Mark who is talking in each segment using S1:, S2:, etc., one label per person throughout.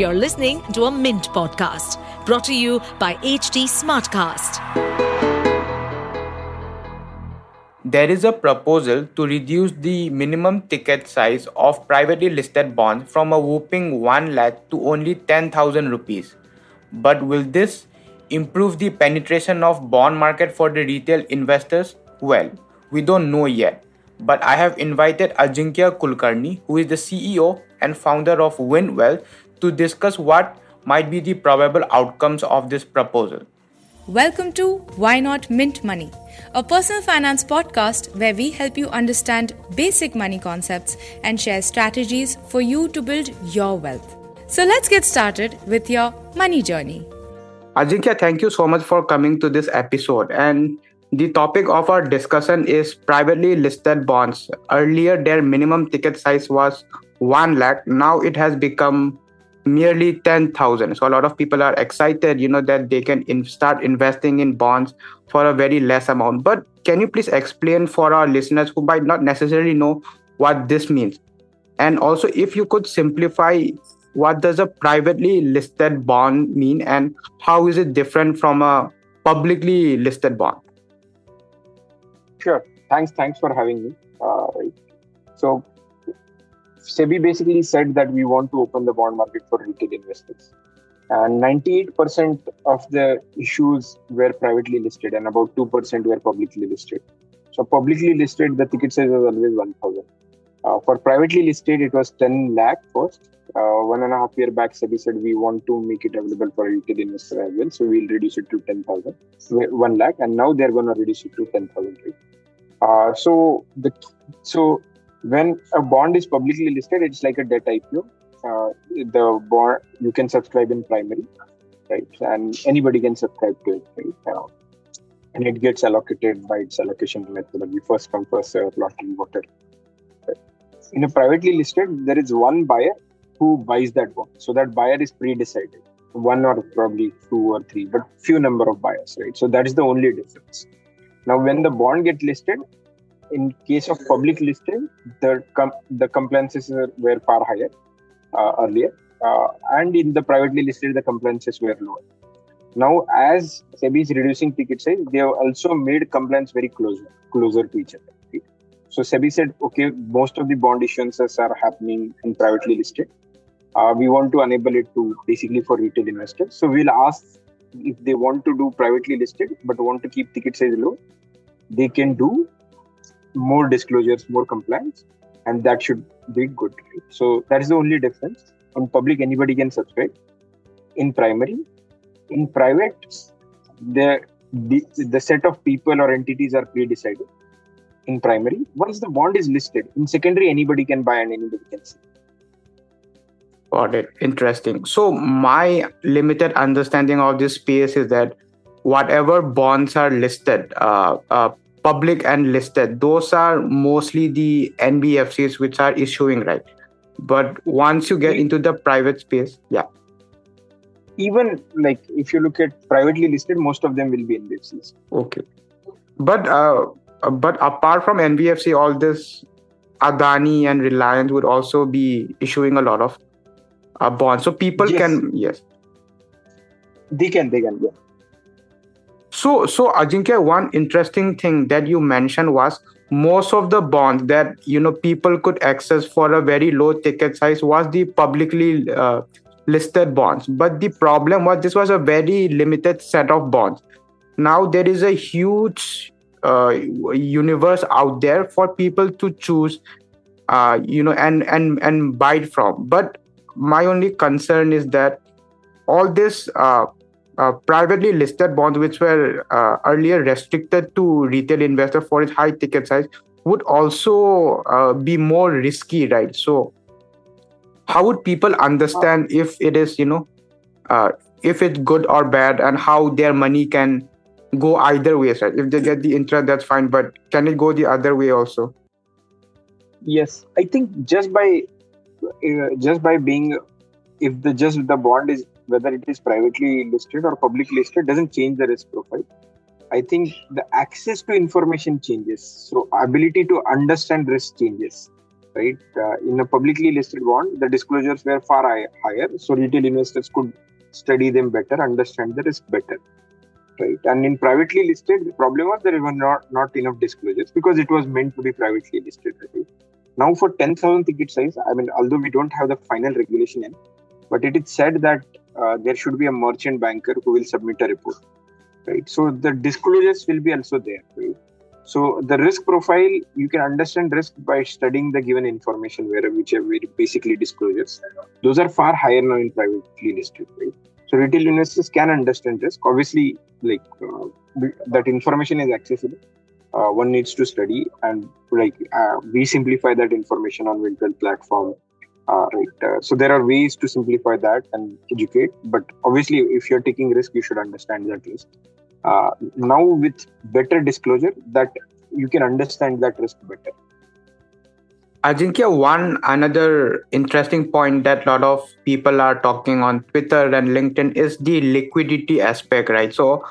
S1: You're listening to a Mint podcast brought to you by HT Smartcast.
S2: There is a proposal to reduce the minimum ticket size of privately listed bonds from a whopping 1 lakh to only 10,000 rupees. But will this improve the penetration of bond market for the retail investors? Well, we don't know yet. But I have invited Ajinkya Kulkarni, who is the CEO and founder of Wint Wealth, to discuss what might be the probable outcomes of this proposal.
S3: Welcome to Why Not Mint Money, a personal finance podcast where we help you understand basic money concepts and share strategies for you to build your wealth. So let's get started with your money journey.
S2: Ajinkya, thank you so much for coming to this episode. And the topic of our discussion is privately listed bonds. Earlier, their minimum ticket size was 1 lakh. Now it has become merely 10,000. So a lot of people are excited, that they can start investing in bonds for a very less amount. But can you please explain for our listeners who might not necessarily know what this means? And also, if you could simplify, what does a privately listed bond mean and how is it different from a publicly listed bond?
S4: Sure. Thanks for having me. Right. So Sebi basically said that we want to open the bond market for retail investors. And 98% of the issues were privately listed and about 2% were publicly listed. So publicly listed, the ticket size was always 1,000. For privately listed, it was 10 lakh first. 1.5 years back, Sebi said we want to make it available for retail investor as well. So we'll reduce it to 10,000, 1 lakh. And now they're going to reduce it to 10,000. Right? So when a bond is publicly listed, it's like a debt IPO. The bond, you can subscribe in primary, right? And anybody can subscribe to it, right? And it gets allocated by its allocation methodology, first come, first serve, lottery, whatever. Right? In a privately listed, there is one buyer who buys that bond. So that buyer is pre-decided. One or probably two or three, but few number of buyers, right? So that is the only difference. Now, when the bond gets listed, in case of public listing, the compliances were far higher earlier. And in the privately listed, the compliances were lower. Now, as Sebi is reducing ticket size, they have also made compliance very closer to each other. Right? So Sebi said, okay, most of the bond issuances are happening in privately listed. We want to enable it to basically for retail investors. So we'll ask if they want to do privately listed, but want to keep ticket size low, they can do more disclosures, more compliance, and that should be good. Right? So that is the only difference. On public, anybody can subscribe. In primary, in private, the set of people or entities are pre-decided. In primary, once the bond is listed, in secondary, anybody can buy and anybody can sell.
S2: Got it. Interesting. So my limited understanding of this space is that whatever bonds are listed, public and listed, those are mostly the NBFCs which are issuing, right? But once you get into the private space, yeah.
S4: Even like if you look at privately listed, most of them will be NBFCs.
S2: Okay. But apart from NBFC, all this Adani and Reliance would also be issuing a lot of bonds. So people can, yes.
S4: They can, yeah.
S2: So Ajinkya, one interesting thing that you mentioned was most of the bonds that people could access for a very low ticket size was the publicly listed bonds. But the problem was this was a very limited set of bonds. Now there is a huge universe out there for people to choose, and buy it from. But my only concern is that all this privately listed bonds, which were earlier restricted to retail investor for its high ticket size, would also be more risky, right? So how would people understand if it is, if it's good or bad, and how their money can go either way, right? If they get the interest, that's fine, but can it go the other way also?
S4: Yes, I think just by being, if the bond is, whether it is privately listed or publicly listed, doesn't change the risk profile. I think the access to information changes. So ability to understand risk changes. right? In a publicly listed bond, the disclosures were far higher, so retail investors could study them better, understand the risk better, right? And in privately listed, the problem was there were not enough disclosures because it was meant to be privately listed, right? Now for 10,000 ticket size, I mean, although we don't have the final regulation in, but it is said that there should be a merchant banker who will submit a report, right? So the disclosures will be also there, right? So the risk profile, you can understand risk by studying the given information whichever basically disclosures. Those are far higher now in privately listed, right? So retail investors can understand risk. Obviously, that information is accessible. One needs to study and we simplify that information on Wint Wealth platform. So there are ways to simplify that and educate. But obviously, if you're taking risk, you should understand that risk. Now with better disclosure, that you can understand that risk better.
S2: Ajinkya, one another interesting point that a lot of people are talking on Twitter and LinkedIn is the liquidity aspect, right? So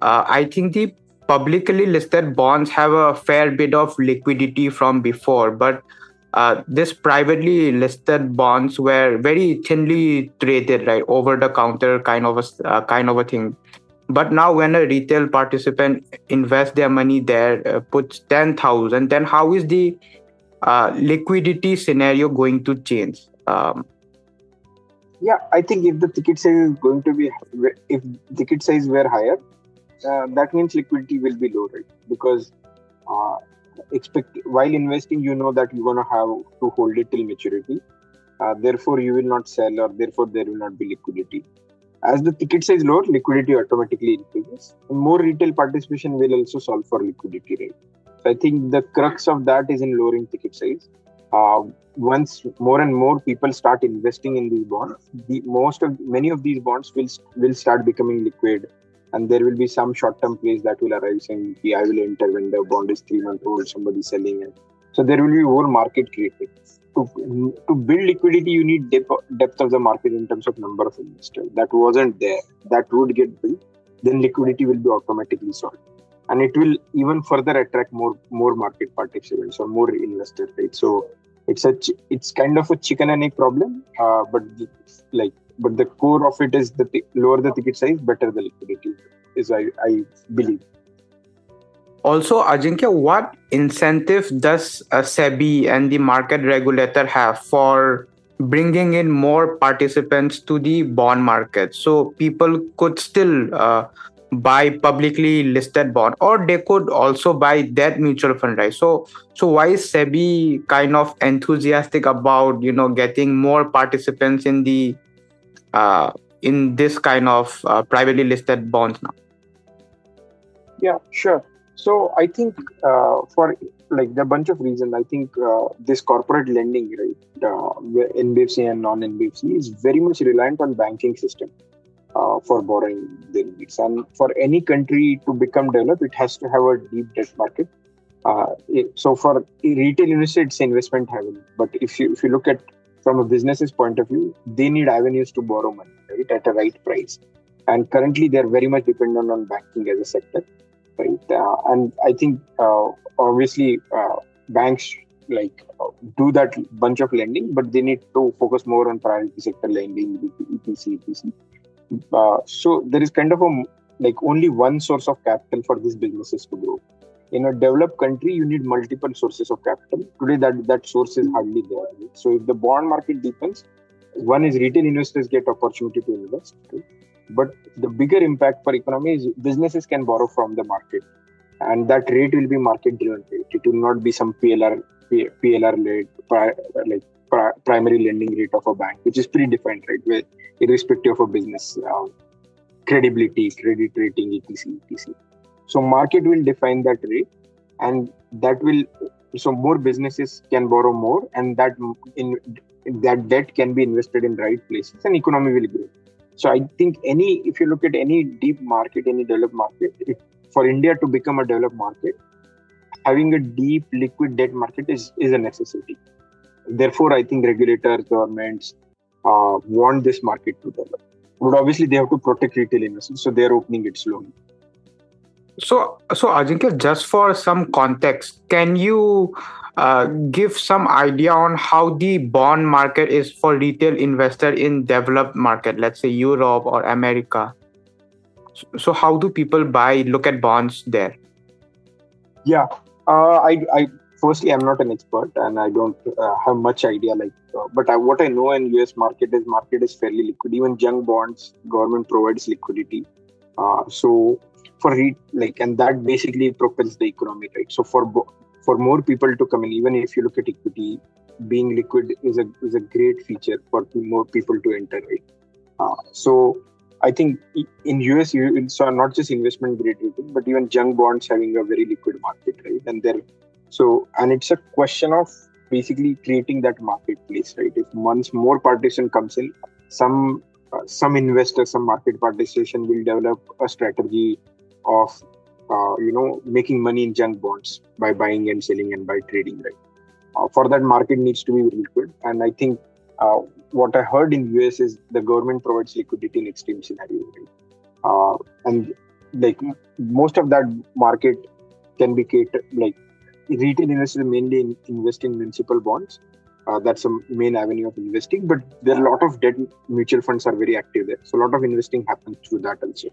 S2: I think the publicly listed bonds have a fair bit of liquidity from before, but this privately listed bonds were very thinly traded, right? Over the counter kind of a thing. But now when a retail participant invests their money there, puts 10,000, then how is the liquidity scenario going to change?
S4: I think if the ticket size is going to be, if ticket size were higher, that means liquidity will be low, right? Because while investing, you know that you're going to have to hold it till maturity. Therefore, you will not sell, or therefore there will not be liquidity. As the ticket size lower, liquidity automatically increases. And more retail participation will also solve for liquidity, right? So I think the crux of that is in lowering ticket size. Once more and more people start investing in these bonds, many of these bonds will start becoming liquid, and there will be some short-term plays that will arise saying, I will enter when the bond is 3 months old, somebody selling it. So there will be more market created. To build liquidity, you need depth of the market in terms of number of investors. That wasn't there. That would get built. Then liquidity will be automatically solved. And it will even further attract more market participants or more investors, right? So it's kind of a chicken and egg problem, but the core of it is lower the ticket size, better the liquidity is, I believe.
S2: Also, Ajinkya, what incentive does Sebi and the market regulator have for bringing in more participants to the bond market? So people could still buy publicly listed bond, or they could also buy debt mutual fund, right? So why is Sebi kind of enthusiastic about getting more participants in the in this kind of privately listed bonds now?
S4: Yeah, sure. So I think for there are a bunch of reasons. I think this corporate lending, right, NBFC and non-NBFC, is very much reliant on banking system for borrowing their needs. And for any country to become developed, it has to have a deep debt market. So for retail investors, it's investment heaven. But if you look at from a business's point of view, they need avenues to borrow money, right, at a right price. And currently, they're very much dependent on banking as a sector. Right, and I think obviously banks do that bunch of lending, but they need to focus more on private sector lending, etc. So there is kind of only one source of capital for these businesses to grow. In a developed country, you need multiple sources of capital. Today, that source is hardly there. Right? So if the bond market deepens, one is retail investors get opportunity to invest. Right? But the bigger impact for economy is businesses can borrow from the market, and that rate will be market driven rate. It will not be some PLR rate, primary lending rate of a bank, which is predefined, right? Where irrespective of a business credibility, credit rating, etc. So market will define that rate, and so more businesses can borrow more, and that debt can be invested in right places, and economy will grow. So I think if you look at any deep market, any developed market, for India to become a developed market, having a deep liquid debt market is a necessity. Therefore, I think regulators, governments want this market to develop. But obviously, they have to protect retail investors, so they are opening it slowly.
S2: So Ajinkya, just for some context, can you give some idea on how the bond market is for retail investor in developed market, let's say Europe or America? So how do people look at bonds there?
S4: Yeah, I firstly I'm not an expert and I don't have much idea. What I know in US market is fairly liquid. Even junk bonds, government provides liquidity. So for and that basically propels the economy, right? So for more people to come in, even if you look at equity, being liquid is a great feature for more people to enter, right? So I think in US you saw not just investment grade rating, but even junk bonds having a very liquid market, right? And it's a question of basically creating that marketplace, right? If once more partition comes in, some investors, some market participation will develop a strategy of making money in junk bonds by buying and selling and by trading, right? For that, market needs to be liquid, and I think what I heard in US is the government provides liquidity in extreme scenarios, right? And most of that market can be catered. Retail investors mainly invest in municipal bonds. That's a main avenue of investing, but there are a lot of debt mutual funds are very active there. So a lot of investing happens through that also.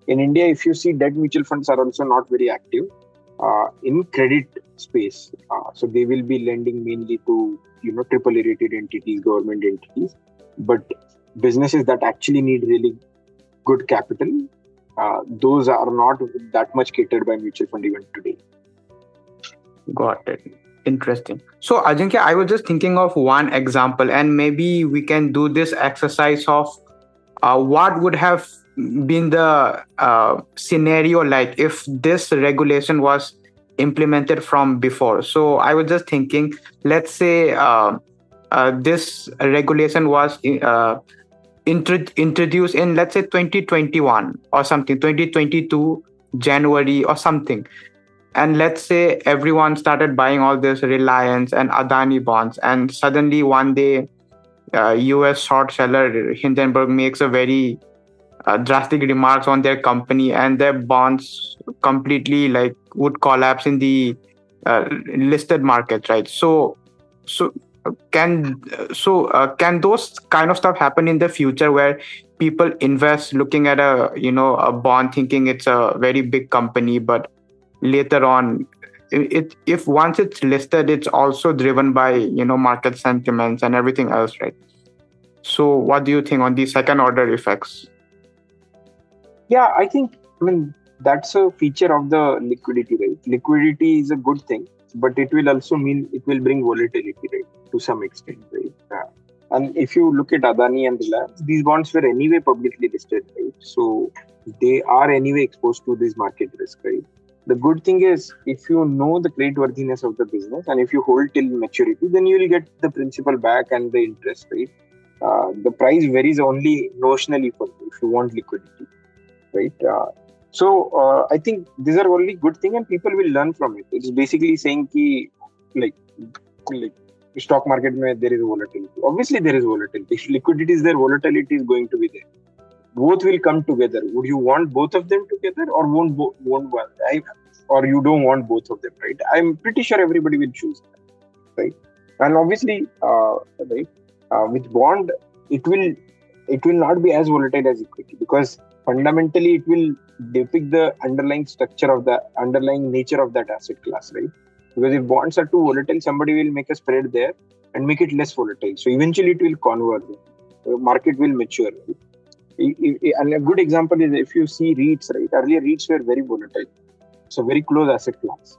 S4: In India, if you see, debt mutual funds are also not very active in credit space. So they will be lending mainly to triple A rated entities, government entities, but businesses that actually need really good capital, those are not that much catered by mutual fund even today.
S2: Got it. Interesting. So Ajinkya, I was just thinking of one example, and maybe we can do this exercise of what would have been the scenario like if this regulation was implemented from before. So I was just thinking, let's say this regulation was introduced in, let's say, 2021 or something, 2022 January or something. And let's say everyone started buying all this Reliance and Adani bonds, and suddenly one day, US short seller Hindenburg makes a very drastic remarks on their company, and their bonds completely would collapse in the listed market, right? So can those kind of stuff happen in the future where people invest looking at a bond thinking it's a very big company, but later on, if once it's listed, it's also driven by market sentiments and everything else, right? So what do you think on the second order effects?
S4: Yeah, I mean that's a feature of the liquidity, right? Liquidity is a good thing, but it will also mean it will bring volatility, right, to some extent, right? And if you look at Adani and Reliance, these bonds were anyway publicly listed, right? So they are anyway exposed to this market risk, right? The good thing is, if you know the creditworthiness of the business and if you hold till maturity, then you will get the principal back and the interest, right? The price varies only notionally for you if you want liquidity, right? I think these are only good thing and people will learn from it. It's basically saying ki, like stock market mein there is volatility. Obviously there is volatility. If liquidity is there, volatility is going to be there. Both will come together. Would you want both of them together, or won't or you don't want both of them, right? I'm pretty sure everybody will choose that, right? And obviously, with bond, it will not be as volatile as equity, because fundamentally it will depict the underlying structure of the underlying nature of that asset class, right? Because if bonds are too volatile, somebody will make a spread there and make it less volatile. So eventually it will converge. The market will mature, right? And a good example is if you see REITs, right? Earlier REITs were very volatile. It's a very close asset class.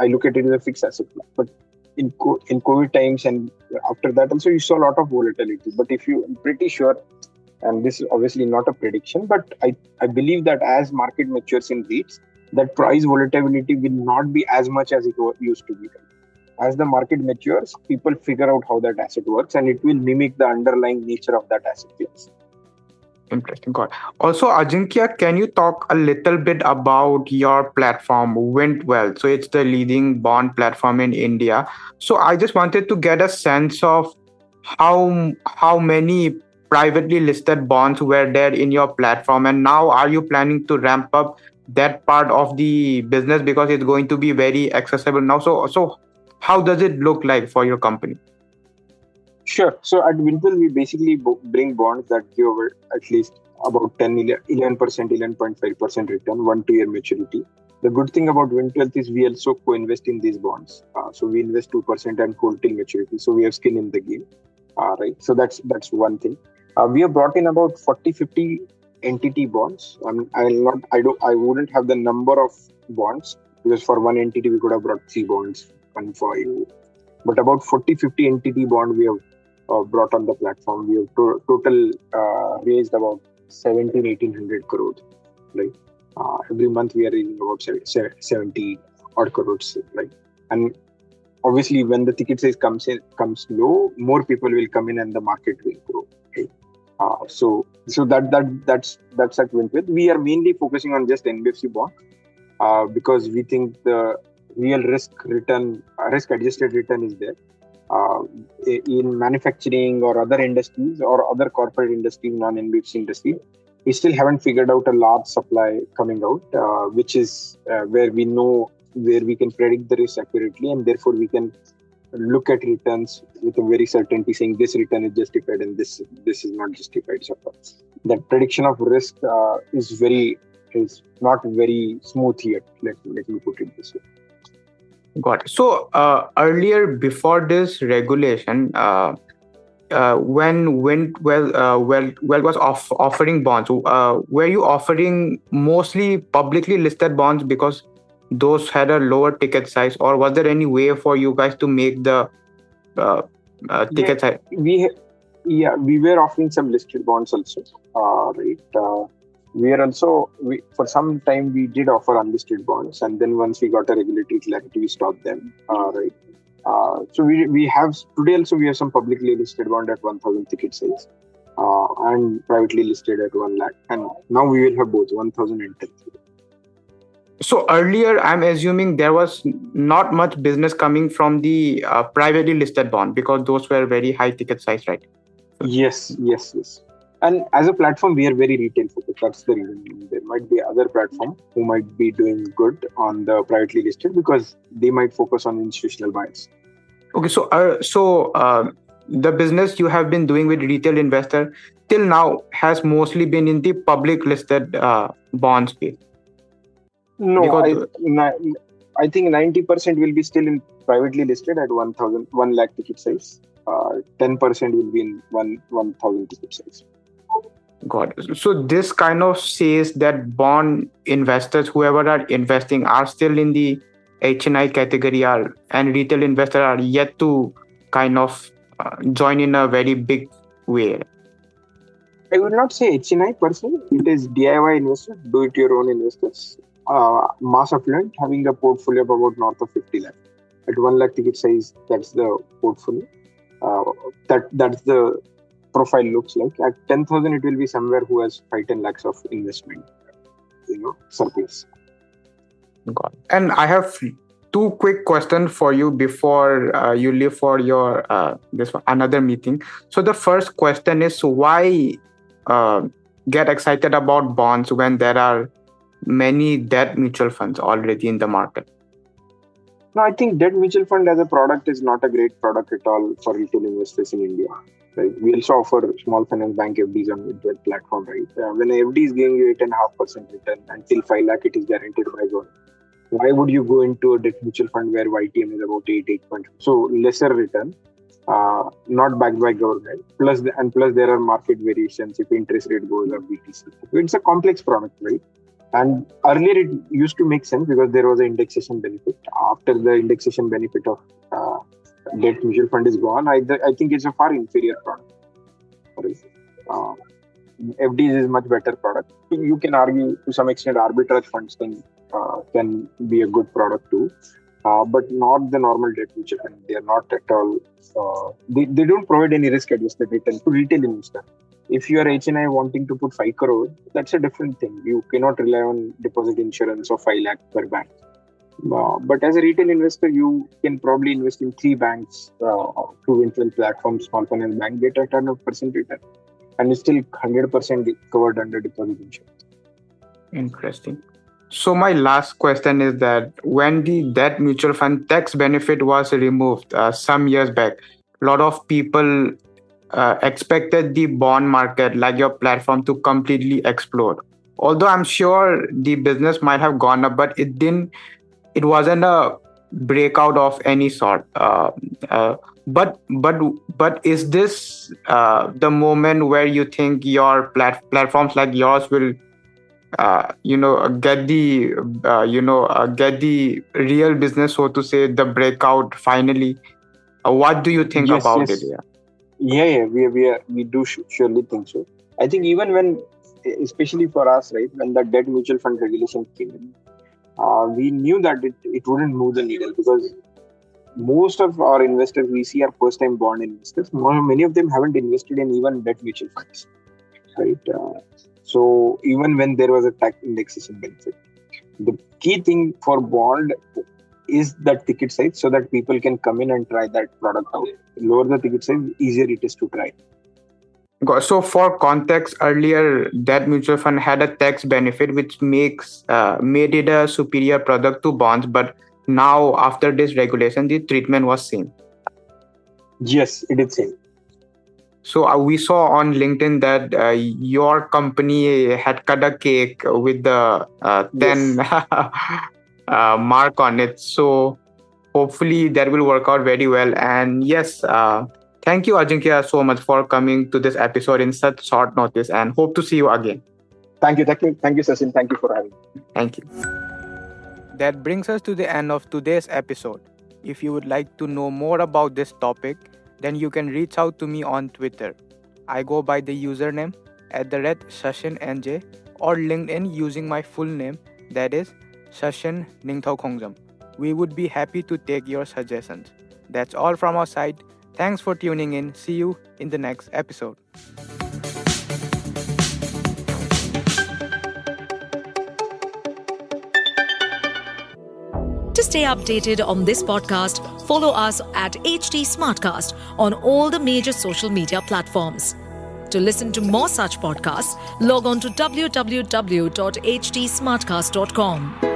S4: I look at it as a fixed asset class. But in COVID times and after that also, you saw a lot of volatility. But I'm pretty sure, and this is obviously not a prediction, but I believe that as market matures in REITs, that price volatility will not be as much as it used to be. As the market matures, people figure out how that asset works, and it will mimic the underlying nature of that asset class.
S2: Interesting. God. Also, Ajinkya, can you talk a little bit about your platform, Wint Wealth? So it's the leading bond platform in India. So I just wanted to get a sense of how many privately listed bonds were there in your platform, and now are you planning to ramp up that part of the business because it's going to be very accessible now. So how does it look like for your company?
S4: Sure. So at Windfield, we basically bring bonds that give at least about 11%, 11.5% return, 1 to year maturity. The good thing about Wint Wealth is we also co-invest in these bonds. So we invest 2% and hold till maturity. So we have skin in the game, right? So that's one thing. We have brought in about 40, 50 entity bonds. I wouldn't have the number of bonds because for one entity we could have brought 3 bonds, one for you. But about 40, 50 entity bond we have brought on the platform. We have total raised about 1,800 crores, right? Every month we are raising about 70 odd crores, right? And obviously when the ticket size comes low, more people will come in and the market will grow, right? So that's at Windfield. We are mainly focusing on just NBFC bond because we think the real risk adjusted return is there. In manufacturing or other industries or other corporate industries, non-NBFC industry, we still haven't figured out a large supply coming out, which is where we can predict the risk accurately, and therefore we can look at returns with a very certainty, saying this return is justified and this is not justified. So that prediction of risk is not very smooth yet. Let me put it this way.
S2: Got it. So earlier, before this regulation, when Wint Wealth was offering bonds, were you offering mostly publicly listed bonds because those had a lower ticket size, or was there any way for you guys to make the ticket size?
S4: We were offering some listed bonds also, right? For some time we did offer unlisted bonds, and then once we got a regulatory clarity, we stopped them, right? So we have today also we have some publicly listed bond at 1,000 ticket size, and privately listed at 1 lakh, and now we will have both 1,000 and 10,000.
S2: So earlier, I'm assuming there was not much business coming from the privately listed bond because those were very high ticket size, right?
S4: Yes. And as a platform, we are very retail focused. That's the reason. There might be other platforms who might be doing good on the privately listed because they might focus on institutional buyers.
S2: Okay, so the business you have been doing with retail investor till now has mostly been in the public listed bond space.
S4: No, I think 90% will be still in privately listed at 1 lakh ticket size. 10% will be in 1,000 ticket size.
S2: Got it. So this kind of says that bond investors, whoever are investing, are still in the HNI category, and retail investors are yet to kind of join in a very big way.
S4: I would not say HNI per se. It is DIY investors, do-it-your-own investors. Mass affluent, having a portfolio of about north of 50 lakh. At 1 lakh ticket size, that's the portfolio. That's the profile looks like. At 10,000, it will be somewhere who has 5-10 lakhs of investment, surplus.
S2: Got it. And I have 2 quick questions for you before you leave for your another meeting. So the first question is, why get excited about bonds when there are many debt mutual funds already in the market?
S4: No, I think debt mutual fund as a product is not a great product at all for retail investors in India. Right? We also offer small finance bank FDs on the platform. Right? When an FD is giving you 8.5% return until 5 lakh, it is guaranteed by government. Why would you go into a debt mutual fund where YTM is about 8.5? So lesser return, not backed by government. Plus there are market variations if interest rate goes up, BTC. It's a complex product, right? And earlier it used to make sense because there was an indexation benefit. After the indexation benefit of debt mutual fund is gone, I think it's a far inferior product. FDs is much better product. You can argue to some extent arbitrage funds can be a good product too, but not the normal debt mutual fund. They are not at all. They don't provide any risk adjusted return to retail investor. If you are HNI wanting to put 5 crore, that's a different thing. You cannot rely on deposit insurance of 5 lakh per bank. But as a retail investor, you can probably invest in 3 banks through Windfield platform, small finance bank, get a 10% return, and it's still 100% covered under deposit insurance.
S2: Interesting. So my last question is that when the debt mutual fund tax benefit was removed some years back, a lot of people expected the bond market, like your platform, to completely explode. Although I'm sure the business might have gone up, but it didn't. It wasn't a breakout of any sort. But is this the moment where you think your platforms like yours will get the real business, so to say, the breakout finally? What do you think
S4: Yes,
S2: about it?
S4: yes. Yeah, we do surely think so. I think even when, especially for us, right, when the debt mutual fund regulation came in, we knew that it wouldn't move the needle because most of our investors we see are first time bond investors. Many of them haven't invested in even debt mutual funds, right? So even when there was a tax indexation benefit, the key thing for bond is that ticket size so that people can come in and try that product out. Lower the ticket size, easier it is to try.
S2: So for context, earlier that mutual fund had a tax benefit which made it a superior product to bonds, but now after this regulation the treatment was same.
S4: Yes, it is same.
S2: So we saw on LinkedIn that your company had cut a cake with the 10 mark on it. So hopefully that will work out very well. And yes, thank you, Ajinkya, so much for coming to this episode in such short notice, and hope to see you again.
S4: Thank you, Sachin. Thank you for having me.
S2: Thank you. That brings us to the end of today's episode. If you would like to know more about this topic, then you can reach out to me on Twitter. I go by the username @Sashind or LinkedIn using my full name, that is Sashind Ningthao. We would be happy to take your suggestions. That's all from our side. Thanks for tuning in. See you in the next episode.
S1: To stay updated on this podcast, follow us at HT Smartcast on all the major social media platforms. To listen to more such podcasts, log on to www.htsmartcast.com.